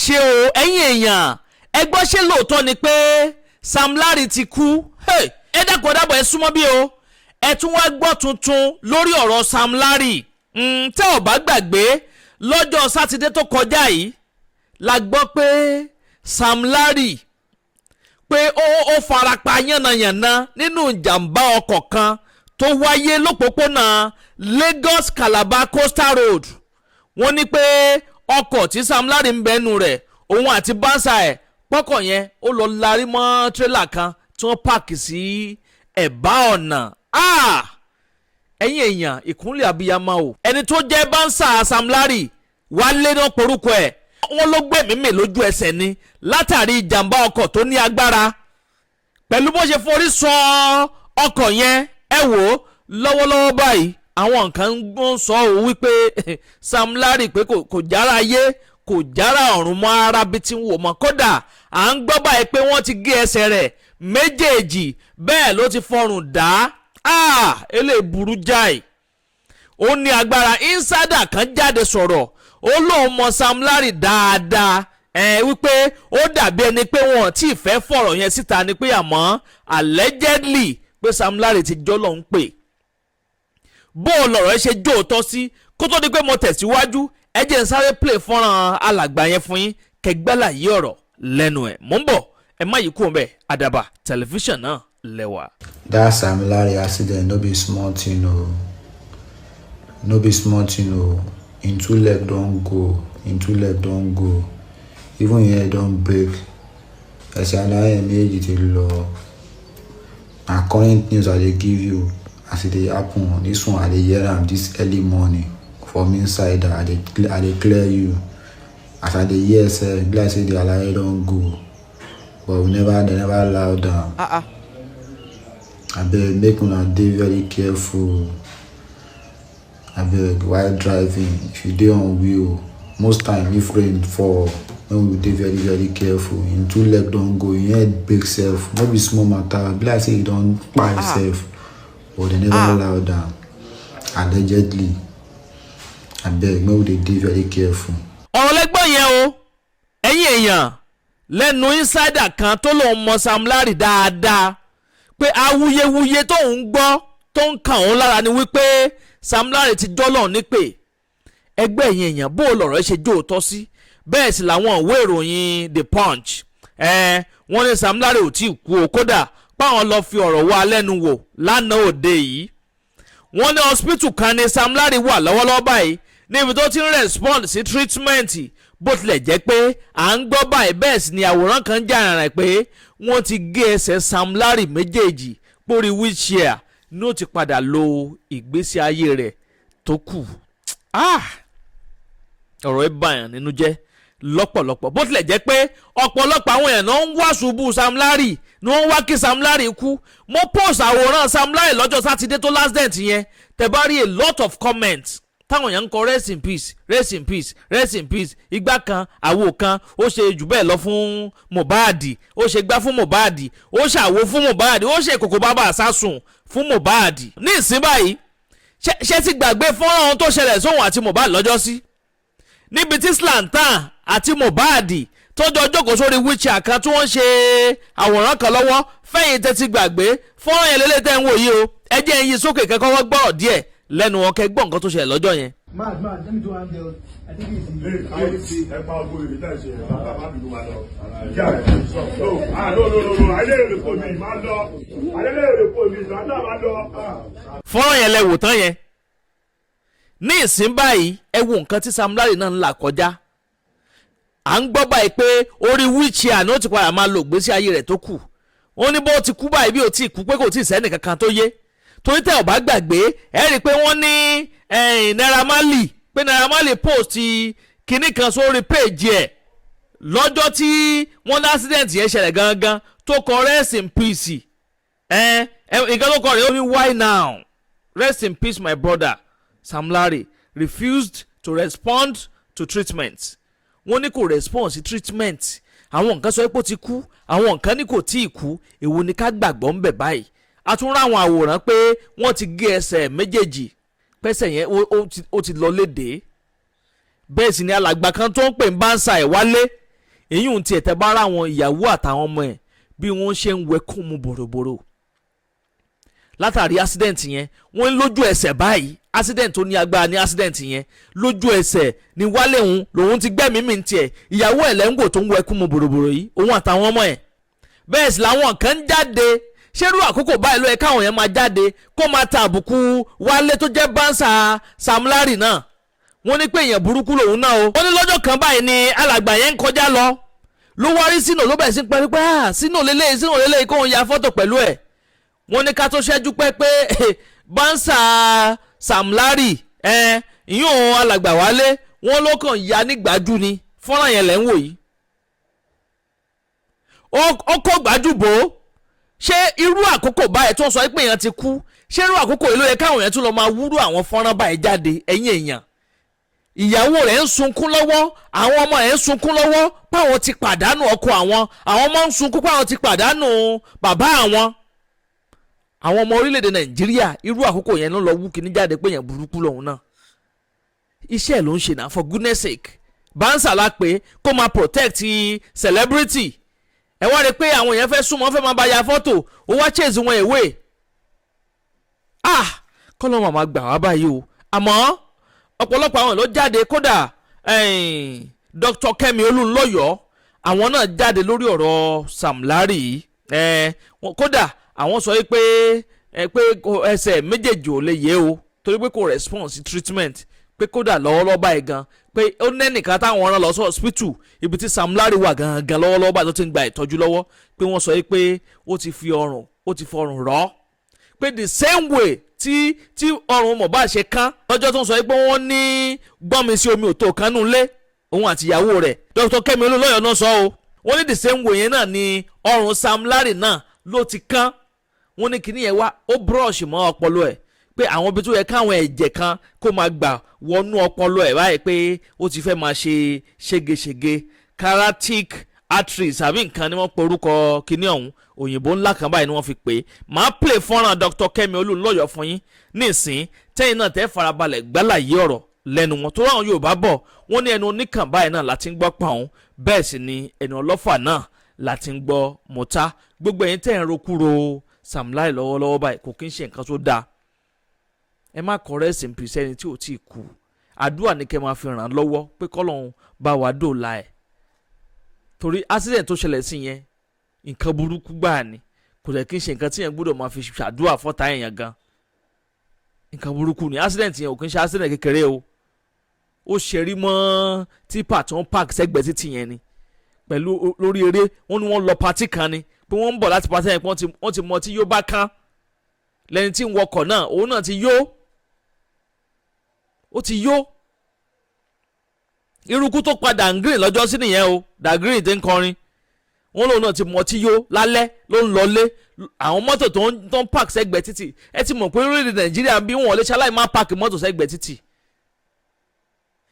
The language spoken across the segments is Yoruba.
ṣe o ẹ̀yin èèyàn ẹ gbọ́ ṣé lóòótọ́ ni pé Sam Larry ti kú ẹ dákun ẹ dábọ̀ ẹ súnmọ́ bí o ẹ tún wá gbọ́ tuntun lórí ọ̀rọ̀ Sam Larry tẹ́ ò bá gbàgbé lọ́jọ́ sátidé tó kọjá yìí la gbọ́ pé Sam Larry pé ó farapa yánnayànna nínú ìjàmbá ọkọ̀ kan tó wáyé lópòpónà Lagos Calabar Coastal Road. Wọ́n ní pé ọkọ̀ tí Sam Larry ń bẹnu rẹ̀ òun àti bánsà ẹ̀ pọ́kọ̀ yẹn ó lọ larí mọ́ tírélà kan tí wọ́n páàkì sí ẹ̀bá ọ̀nà. Ẹ̀yin èèyàn ìkúnlẹ̀ abiyamọ o ẹni tó jẹ́ bánsà Sam Larry Wálé náà porúkọ ẹ̀ wọ́n ló gbẹ̀mí mì lójú ẹsẹ̀ ni látàrí ìjàmbá ọkọ̀ tó ní agbára pẹ̀lú bó ṣe forí sọ ọkọ̀ yẹn ẹ wò ó lọ́wọ́lọ́wọ́ báyìí àwọn nǹkan ń sọ ọ́ wípé Sam Larry pé kò jára ayé kò jára ọ̀run mọ́ ara bí tí ń wò mọ́ kódà à ń gbọ́ báyìí pé wọ́n ti gé ẹsẹ̀ rẹ̀ méjèèjì bẹ́ẹ̀ ló ti fọrùn dá eléyìí burú jáì ó ní agbára insider kan jáde sọ̀rọ̀ ó lóun mọ Sam Larry dáadáa wípé ó dàbí ẹni pé wọn tí ì fẹ́ fọ̀rọ̀ yẹn síta ni pé àmọ́ allegedly pé Sam Larry ti jọ́ lọ́hún pè bó o lọ̀rọ̀ ẹ ṣe jó o tọ́ sí kó tó di pé mo tẹ̀síwájú ẹ jẹ́ n sáré play fọ́nrán alàgbà yẹn fún yín kẹgbẹ́là yí ọ̀rọ̀ lẹ́nu ẹ̀ mò ń bọ̀ ẹ má yí kúrò mbẹ̀ Àdàbà tẹlifíṣàn náà lẹ́wà. That Sam Larry accident no be small thing o, no be small thing o. Him two leg don go, even here don break. Ẹsẹ̀ aláyẹ̀ méjì ti lọ. Na current news I dey give you as e dey happen. This one I dey hear am this early morning from inside. I dey clear you. As I dey hear sef, be like say the aláyẹ̀ don go, but they never allow am. Abeg make una dey very careful. Abeg while driving, if you dey on wheel, most time if rain fall, make we dey very very careful. Him two leg don go, him head break sef, no be small matter. Be like say he don kpai sef, but they never allow am. Allegedly, abeg make we dey very careful. ọ̀rọ̀ lẹ́gbọ́n yẹn o ẹ̀yin èèyàn lẹ́nu insider kan tó lòun mọ Sam Larry dáadáa pé awuyewuye tó ń gbọ́ tó ń kàn òun lára ni wípé Sam Larry ti jọ́lọ̀ nípè ẹgbẹ́ ẹ̀yin èèyàn bó lọ̀rọ̀ ṣe jó tọ́ sí bẹ́ẹ̀ sì làwọn ìwé ìròyìn The Punch wọ́n ní Sam Larry ò tí ì kú o kódà páwọn lọ fi ọ̀rọ̀ wá lẹ́nu wò lánàá òde yìí wọ́n ní hospital kan ní Sam Larry wà lọ́wọ́lọ́wọ́ báyìí níbi tó ti ń respond sí treatment bó tilẹ̀ jẹ́ pé à ń gbọ́ báyìí bẹ́ẹ̀ sì ni àwòrán kan jà rẹ̀ pé wọ́n ti gé ẹsẹ̀ Sam Larry méjèèjì pórí wheelchair ní ó ti padà lo ìgbésí ayé rẹ̀ tó kù. ọ̀rọ̀ ẹ bàyàn nínú jẹ́ lọ́pọ̀lọpọ̀ bó tilẹ̀ jẹ́ pé ọ̀pọ̀lọpọ̀ àwọn èèyàn náà ń wá ṣubú Sam Larry ni wọ́n wá kí Sam Larry kú. mo post àwòrán Sam Larry lọ́jọ́ sátidé tó last dent yẹn tẹ́ bá rí a lot of comments táwọn èèyàn ń kọ rest in peace rest in peace rest in peace igbá kan àwo kan ó ṣe jù bẹ́ẹ̀ lọ fún Mohbad ó ṣe gbá fún Mohbad ó ṣàwo fún Mohbad ó ṣe kòkò bàbá àsásùn fún Mohbad. ní ìsín báyìí ṣé ti gbàgbé fọ́nrán ohun tó ṣẹlẹ̀ sóhun àti Mohbad lọ́jọ́ sí níbi tí Slantan àti Mohbad tọ́jọ́ jókòó sórí wheelchair kan tí wọ́n ṣe àwòrán kan lọ́wọ́ fẹ́yìn tẹ́ ti gbàgbé fọ́nrán yẹn lélẹ́ tẹ́ ń wò yìí o ẹ jẹ́ ẹyin sókè kẹ́kọ̀ọ́ gbọ́rọ̀ díẹ̀ lẹ́nu wọn kẹ́ gbọ́ nǹkan tó ṣẹlẹ̀ lọ́jọ́ yẹn. Mad, let me do one deal. I think it's in I will see. I will go with that. I'm do my dog. No. I didn't report me, my dog. I didn't report me, my dog. fọ́nrán yẹn lẹ wò tán yẹn ní ìsín báyìí ẹ wo nǹkan tí Sam Larry náà ń là kọjá à ń gbọ́ báyìí pé orí wheelchair ni ó ti padà máa lo ìgbésí ayé rẹ̀ tó kù ó ní bó ti kú báyìí bí ó ti kú pé kò tí ì sẹ́ni kankan tó yé torí tẹ́ ò bá gbàgbé ẹ rí i pé wọ́n ní Naira Marley post kinní kan sórí page ẹ̀ lọ́jọ́ tí wọ́n ní accident yẹn ṣẹlẹ̀ gangan tó kọ rest in peace nǹkan tó kọ rẹ̀ ó ní why now rest in peace my brother Sam Larry refused to respond to treatment wọ́n ní kò respond sí treatment àwọn nǹkan sọ pé ó ti kú àwọn nǹkan ní kò tí ì kú èwo ni ká gbàgbọ́ ń bẹ̀ báyìí a tún ráwọn àwòrán pé wọ́n ti gé ẹsẹ̀ méjèèjì pẹ́sẹ̀ yẹn ó ti lọ léde bẹ́ẹ̀ sì ni alàgbà kan tó ń pè ń bánsà ẹ̀ Wálé èyí ń tiẹ̀ tẹ́ bá ra àwọn ìyàwó àtàwọn ọmọ ẹ̀ bí wọ́n ṣe ń wẹkùn mu bòròbòrò látàrí accident yẹn. wọ́n lójú ẹsẹ̀ báyìí accident tó ní agbára ní accident yẹn lójú ẹsẹ̀ ní wálé òun lòun ti gbẹ́mìí mì tiẹ̀ ìyàwó ẹ̀ lẹ́ńgò tó ń wẹkùn mu bòròbòrò yìí òun àtàwọn ọmọ ẹ̀. bẹ́ẹ̀ sì làwọn kan ń jáde ṣerú àkókò báyìí ló yẹ káwọn yẹn máa jáde kó máa ta àbùkù wálé tó jẹ́ bánsà Sam Larry náà. wọ́n ní pé èèyàn burúkú lòun náà o. wọ́n ní lọ́jọ́ kan báyìí ni alàgbà yẹn ń kọjá lọ ló wá rí Sino ló bẹ̀rẹ̀ sí pẹ́ẹ́rẹ́ pé Sino lélẹ́yìí kóun ya fọ́tò pẹ̀lú ẹ̀. wọ́n ní ká tó ṣẹ́jú pé bánsà Sam Larry ìyún alàgbà wálé wọ́n ló kàn ya nígbàjú ni fọ́nrán yẹn lẹ́ ń wò yìí. ó kó gbájú bò ó. ṣé irú àkókò báyìí tó ń sọ pé èèyàn ti kú ṣé irú àkókò yìí ló yẹ káwọn èèyàn tún lọ máa wúrú àwọn fọ́nrán báyìí jáde ẹ̀yìn èèyàn. ìyàwó rẹ̀ ń sunkún lọ́wọ́ àwọn ọmọ rẹ̀ ń sunkún lọ́wọ́ páwọn ti pàdánù ọkọ àwọn ọmọ ń sunkún páwọn ti pàdánù bàbá àwọn ọmọ orílẹ̀-èdè Nàìjíríà irú àkókò yẹn ló lọ wú kíní jáde pé èèyàn burúkú lòun náà. iṣẹ́ ló ń ṣe náà for goodness sake bánsà la pé kó máa protect celebrity ẹ wá rí i pé àwọn èèyàn fẹ́ súnmọ́ fẹ́ máa bá ya fọ́tò ó wá chase wọn èwe. kọ́lọ́ màmá gbà wá báyìí o àmọ́ ọ̀pọ̀lọpọ̀ àwọn ló jáde kódà Dr. Kẹ́mi Olúnlọ́yọ̀ àwọn náà jáde lórí ọ̀rọ̀ Sam Larry kódà àwọn sọ pé ẹsẹ̀ méjèèjì ò lè yé o torí pé kò response sí treatment pé kódà lọ́wọ́lọ́wọ́ báyìí gan pé ó nẹ́nìkan táwọn rán lọ sí hospital ibi tí Sam Larry wà gangan lọ́wọ́lọ́wọ́ báyìí tó ti ń gba ìtọ́jú lọ́wọ́ pé wọ́n sọ pé ó ti fi ọrùn rọ́ pé the same way tí ọrùn Mohbad ṣe kán lọ́jọ́ tó ń sọ pé wọ́n ní gbọ́nmi sí omi òtó kan nù lé òun àti ìyàwó rẹ̀ Dr. Kẹ́mi Olúnlọ́yọ̀ náà sọ o wọ́n ní the same way yẹn náà ni ọrùn Sam Larry náà ló ti kán wọ́n ní kíní yẹn wá ó brush mọ́ ọpọlọ ẹ̀ pé àwọn ibi tó yẹ káwọn ẹ̀jẹ̀ kan kó máa gbà wọnú ọpọlọ ẹ̀ báyìí pé ó ti fẹ́ máa ṣe ségesège carotid arteries àbí nǹkan ni wọ́n pe orúkọ kíní ọ̀hún òyìnbó ńlá kan báyìí ni wọ́n fi pè é máa play fọ́nrán Dr. Kẹ́mi Olúnlọ́yọ̀ fún yín nísìn tẹ́yìn náà tẹ́ farabalẹ̀ gbálàyé ọ̀rọ̀ lẹ́nu wọn tó ráwọn Yorùbá bọ̀ wọ́n ní ẹnu oníkàn báyìí náà láti ń gbọ́ pàún bẹ́ẹ̀ sì ni ẹnu ọlọ́fà náà láti ń gbọ́ mọ́tá gbogbo ẹ̀yin tẹ́ ń rokúro Sam Larry lọ́wọ́lọ́wọ́ báyìí kò kí ń ṣe nǹkan tó dáa ẹ má kọrẹ́sì pèsè ẹni tí ò tí ì kú àdúrà ní kẹ́ máa fi ràn án lọ́wọ́ pé kọ́lọ́hún bá wàá dòòlà ẹ̀ torí accident tó ṣẹlẹ̀ sí yẹn nǹkan burúkú gbáà ni kò dẹ̀ kí ń ṣe nǹkan tí yẹn gbọ́dọ̀ máa fi ṣàdúrà fọ́ta èèyàn gan nǹkan burúkú ni accident yẹn ò kí ń ṣe accident kékeré o ó ṣerí mọ́ tipa tó ń park sẹ́gbẹ̀ẹ́ títì yẹn ni pẹ̀lú lórí eré wọ́n ní wọ́n lọ patí kan ni pé wọ́n ń bọ̀ láti patí yẹn pé wọ́n ti mọ tí yóò bá kán lẹ́ni tí ń wọkọ̀ náà òun náà ti yó ó ti yó irúkú tó pa Dangrin lọ́jọ́ sí nìyẹn o Dangrin tí ń kọrin wọ́n lòun náà ti mọ tí yó lálẹ́ ló ń lọlé àwọn mọ́tò tó ń park sẹ́gbẹ̀ẹ́ títì ẹ ti mọ̀ pé orílẹ̀-èdè Nàìjíríà bí wọ́n lè ṣaláì máa park mọ́tò sẹ́gbẹ̀ẹ́ títì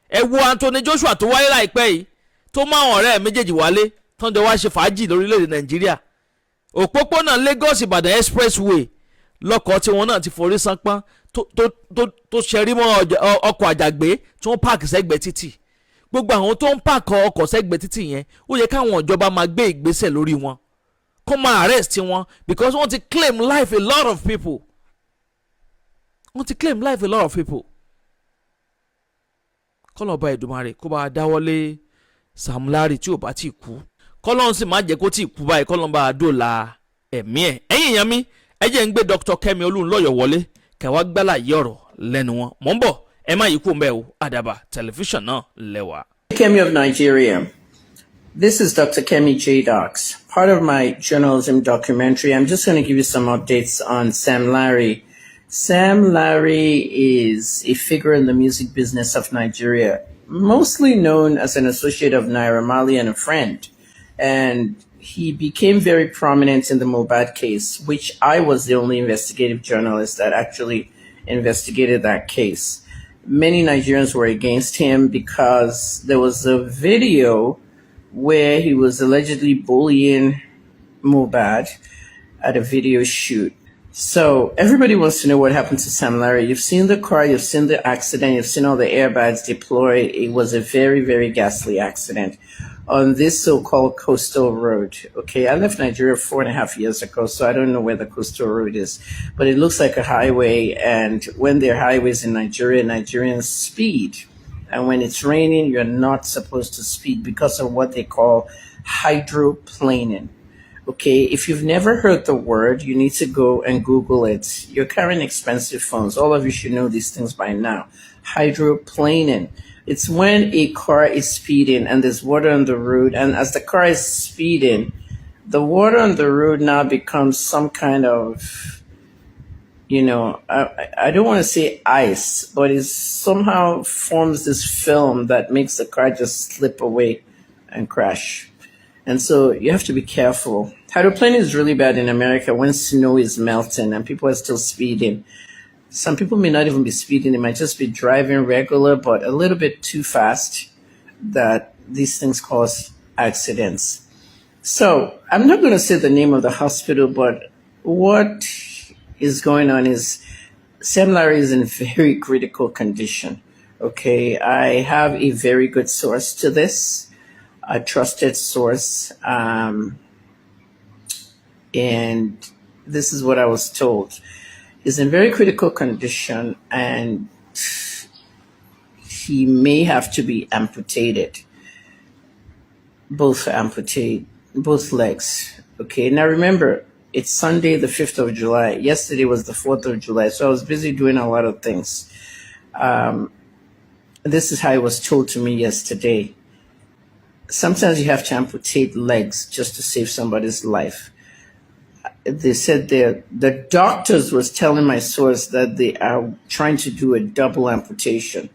ẹ wo Anthony Joshua tó wáyé láìpẹ́ yìí tó máa wọn ọ̀rẹ́ méjèèjì wálé tó ń jọ wá ṣe fàájì lórílẹ̀-èdè Nàìjíríà òpópónà Lagos Ìbàdàn expressway lọ́kọ̀ tí wọ́n náà ti forí sánpọ́n tó ṣẹrí mọ́ ọkọ̀ àjàgbé tí wọ́n páàkì sẹ́gbẹ̀ẹ́ títì gbogbo àwọn tó ń páàkì ọkọ̀ sẹ́gbẹ̀ẹ́ títì yẹn ó yẹ káwọn ìjọba máa gbé ìgbésẹ̀ lórí wọn kó máa arrest wọn because wọ́n ti claim life a lot of people kọ́lọ̀ bá Èdùmàrè kó bá dáwọ́lé Sam Larry tí ò bá tí ì kú kọ́lọ́n sì má jẹ́ kó tí ì kú báyìí kọ́lọ́n bá dóòlà ẹ̀mí ẹ̀ ẹ̀yìn ìyẹn mi ẹ jẹ́ ń gbé Dr. Kẹ́mi Olúnlọ́yọ̀ wọlé kẹwàá gbálàyé ọ̀rọ̀ lẹ́nu wọn mò ń bọ̀ ẹ má yí kú mbẹ́ o Àdàbà tẹlifíṣàn náà lẹ́wà. Kemi of Nigeria. This is Dr. Kemi J. Docs. Part of my journalism documentary, I'm just going to give you some updates on Sam Larry. Sam Larry is a figure in the music business of Nigeria, mostly known as an associate of Naira Marley and a friend. And he became very prominent in the Mohbad case, which I was the only investigative journalist that actually investigated that case. Many Nigerians were against him because there was a video where he was allegedly bullying Mohbad at a video shoot. So everybody wants to know what happened to Sam Larry. You've seen the car, you've seen the accident, you've seen all the airbags deployed. It was a very, very ghastly accident. on this so-called coastal road. Okay, I left Nigeria 4.5 years ago, so I don't know where the coastal road is, but it looks like a highway. And when there are highways in Nigeria, Nigerians speed. And when it's raining, you're not supposed to speed because of what they call hydroplaning. Okay, if you've never heard the word, you need to go and Google it. You're carrying expensive phones. All of you should know these things by now. Hydroplaning. It's when a car is speeding and there's water on the road, and as the car is speeding, the water on the road now becomes some kind of, I don't want to say ice, but it somehow forms this film that makes the car just slip away and crash. And so you have to be careful. Hydroplaning is really bad in America when snow is melting and people are still speeding. Some people may not even be speeding. They might just be driving regular, but a little bit too fast, that these things cause accidents. So I'm not going to say the name of the hospital, but what is going on is Sam Larry is in very critical condition. Okay, I have a very good source to this, a trusted source, and this is what I was told. He's in very critical condition, and he may have to be amputated, both legs. Okay, now remember, it's Sunday, the 5th of July. Yesterday was the 4th of July, so I was busy doing a lot of things. This is how it was told to me yesterday. Sometimes you have to amputate legs just to save somebody's life. They said the doctors was telling my source that they are trying to do a double amputation.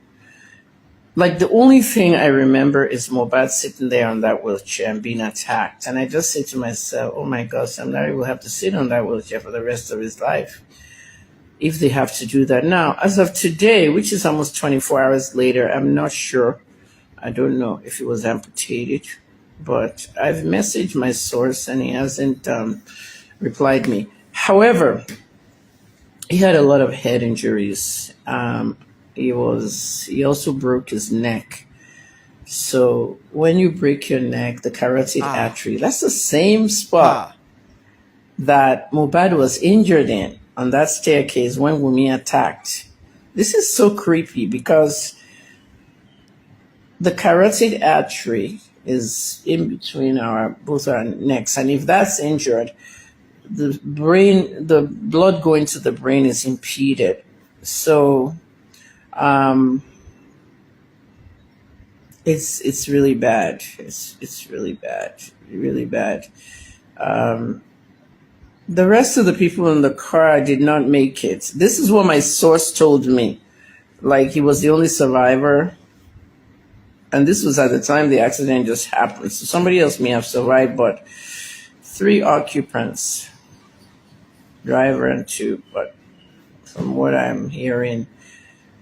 Like, the only thing I remember is Mohbad sitting there on that wheelchair and being attacked. And I just said to myself, oh my God, Sam Larry will have to sit on that wheelchair for the rest of his life if they have to do that. Now, as of today, which is almost 24 hours later, I'm not sure. I don't know if it was amputated, but I've messaged my source and he hasn't replied me. However, he had a lot of head injuries. He also broke his neck. So when you break your neck, the carotid artery, that's the same spot that Mohbad was injured in on that staircase when Wunmi attacked. This is so creepy because the carotid artery is in between both our necks, and if that's injured, the blood going to the brain is impeded. So it's really bad. It's really bad, really bad. The rest of the people in the car did not make it. This is what my source told me. Like, he was the only survivor. And this was at the time the accident just happened. So somebody else may have survived, but 3 occupants, driver and 2. But from what I'm hearing,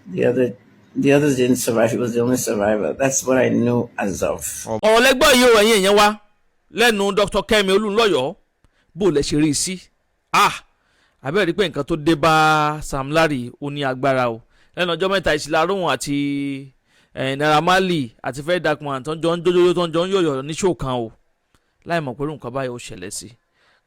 the others didn't survive. He was the only survivor. That's what I know as of. ọ̀rọ̀ lẹ́gbọ́n yìí ò ẹ̀yìn èèyàn wa lẹ́nu Dr. Kẹ́mi Olúnlọ́yọ̀ bó lẹ ṣe rí i sí. Àbẹ́rẹ́ rí pé nǹkan tó dé bá Sam Larry ó ní agbára o. Lẹ́nu ọjọ́ mẹ́ta ìṣìláróhùn àti Naira Marley àti Fẹ́ Darkman tó ń jọ ń jójó tó ń jọ ń yọ̀yọ̀ ní ṣó kan o. Láì mọ̀ pé nǹkan báyìí ó ṣẹlẹ̀ sí.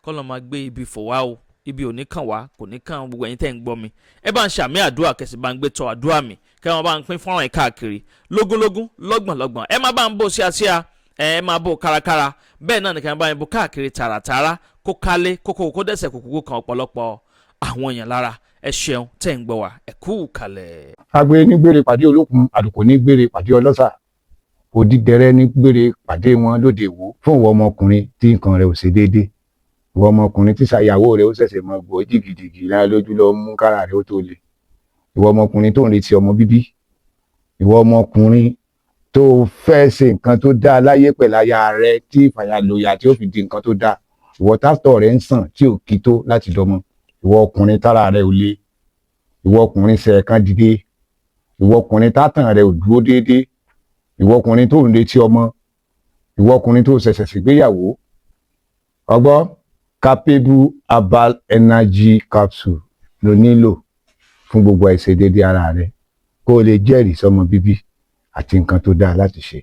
Kọ́lọ́ máa gbé ibi fò wá o. Ibi ò ní kàn wá, kò ní kàn gbogbo ẹ̀yin tẹ́ ń gbọ́ mi. Ẹ bá ń ṣàmì àdúrà kẹsì bá ń gbé tọ àdúrà mi. Kẹ́ wọn bá ń pín fọ́nrán ẹ̀ káàkiri. Lógúnlógún, lọ́gbọ̀nlọ́gbọ̀n. Ẹ má bá ń bò síasíá, ẹ má bò kárakára. Bẹ́ẹ̀ náà nìkan bá ń bò káàkiri tààràtààrà kó kálé kókó dẹ́sẹ̀ kókó kan ọ̀pọ̀lọpọ̀ àwọn èèyàn lára. Ẹ ṣeun tẹ́ ń gbọ́ wa. Ẹ kú kalẹ̀. Agbe ní gbére pàdé olókun, àlùkò ní gbére pàdé ọlọ́ṣà. Odídẹrẹ́ ní gbére pàdé wọn lóde ìwò fún ìwọ ọmọkùnrin tí nǹkan rẹ̀ ò ṣe déédéé. Ìwọ ọmọkùnrin tí ṣàyàwó rẹ̀ ó ṣẹ̀ṣẹ̀ mọ gbọ́ jìgìjìgì lára lójú lọ mú kára rẹ̀ ó tó le. Ìwọ ọmọkùnrin tó ń retí ọmọ bíbí. Ìwọ ọmọkùnrin tó fẹ́ ṣe nǹkan tó dáa láyé pẹ̀lú aya rẹ̀ tí ìfàyàlóyà tí ó fi di nǹkan tó dáa. Ìwọ tátọ̀ rẹ̀ ń sàn tí ò kí tó láti dọmọ. Ìwọ ọkùnrin tára rẹ̀ ò le. Ìwọ ọkùnrin ṣe ẹ̀kan dìde. Ìwọ ọkùnrin tátàn rẹ̀ ò dúró déédéé. Ìwọ ọkùnrin tó ń retí ọmọ. Ìwọ ọkùnrin tó ṣẹ̀ṣẹ̀ ṣègbéyàwó. Ọgbọ́ Capable Herbal Energy Capsule ló nílò fún gbogbo àìṣedéédéé ara rẹ̀ kó o lè jẹ́rìí sọ́mọ bíbí àti nǹkan tó dáa láti ṣe.